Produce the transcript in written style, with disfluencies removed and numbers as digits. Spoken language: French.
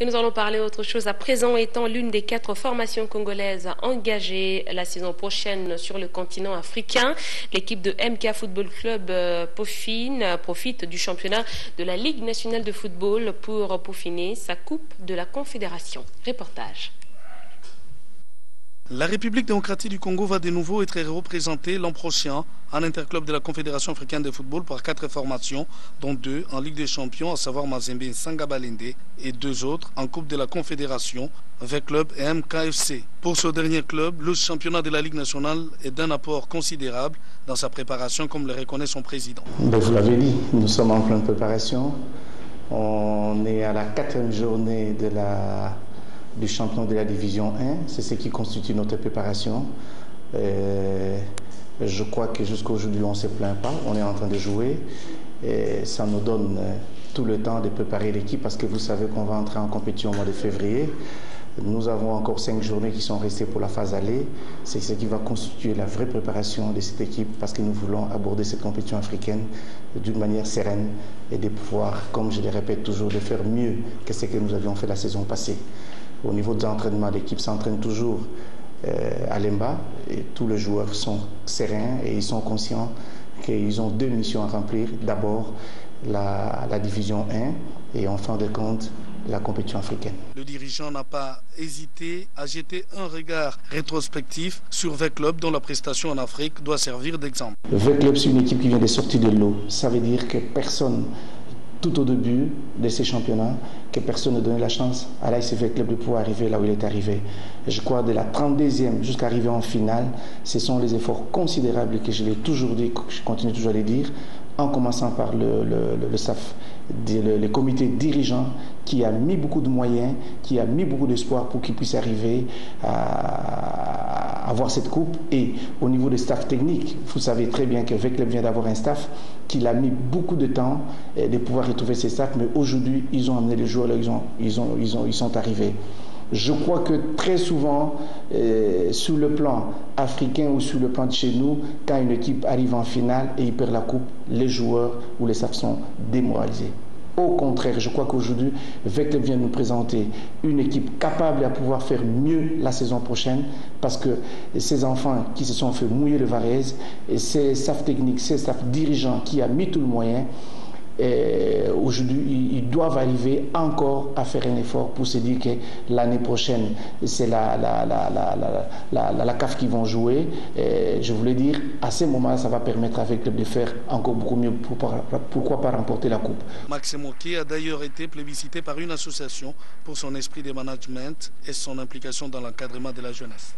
Et nous allons parler autre chose à présent, étant l'une des 4 formations congolaises engagées la saison prochaine sur le continent africain. L'équipe de MK Football Club Pauphine profite du championnat de la Ligue nationale de football pour peaufiner sa coupe de la Confédération. Reportage. La République démocratique du Congo va de nouveau être représentée l'an prochain en interclub de la Confédération africaine de football par 4 formations, dont 2 en Ligue des champions, à savoir Mazembe et Sangabalende, et 2 autres en Coupe de la Confédération, avec club et MKFC. Pour ce dernier club, le championnat de la Ligue nationale est d'un apport considérable dans sa préparation, comme le reconnaît son président. Vous l'avez dit, nous sommes en pleine préparation. On est à la 4e journée du champion de la division 1, c'est ce qui constitue notre préparation. Je crois que jusqu'à aujourd'hui on ne se plaint pas, on est en train de jouer et ça nous donne tout le temps de préparer l'équipe parce que vous savez qu'on va entrer en compétition au mois de février. Nous avons encore 5 journées qui sont restées pour la phase aller. C'est ce qui va constituer la vraie préparation de cette équipe parce que nous voulons aborder cette compétition africaine d'une manière sereine et de pouvoir, comme je le répète toujours, de faire mieux que ce que nous avions fait la saison passée. Au niveau des entraînements, l'équipe s'entraîne toujours à Lemba et tous les joueurs sont sereins et ils sont conscients qu'ils ont 2 missions à remplir. D'abord la division 1 et en fin de compte la compétition africaine. Le dirigeant n'a pas hésité à jeter un regard rétrospectif sur V-Club dont la prestation en Afrique doit servir d'exemple. V-Club, c'est une équipe qui vient de sortir de l'eau. Ça veut dire que personne, tout au début de ces championnats, que personne ne donnait la chance à l'ASV Club de pouvoir arriver là où il est arrivé. Je crois de la 32e jusqu'à arriver en finale, ce sont les efforts considérables que je l'ai toujours dit, que je continue toujours à les dire, en commençant par le staff, le comité dirigeant qui a mis beaucoup de moyens, qui a mis beaucoup d'espoir pour qu'il puisse arriver à avoir cette coupe. Et au niveau des staffs techniques, vous savez très bien que V-Club vient d'avoir un staff qui a mis beaucoup de temps de pouvoir retrouver ces staffs, mais aujourd'hui, ils ont amené les joueurs là, ils sont arrivés. Je crois que très souvent, sur le plan africain ou sur le plan de chez nous, quand une équipe arrive en finale et il perd la coupe, les joueurs ou les staffs sont démoralisés. Au contraire, je crois qu'aujourd'hui, V-Club vient nous présenter une équipe capable à pouvoir faire mieux la saison prochaine parce que ces enfants qui se sont fait mouiller le Varese et ces staffs techniques, ces staffs dirigeants qui ont mis tout le moyen, aujourd'hui, ils doivent arriver encore à faire un effort pour se dire que l'année prochaine, c'est la CAF qui vont jouer. Je voulais dire, à ce moment-là, ça va permettre avec le club de faire encore beaucoup mieux. Pourquoi pas remporter la coupe. Maxime Oké a d'ailleurs été plébiscité par une association pour son esprit de management et son implication dans l'encadrement de la jeunesse.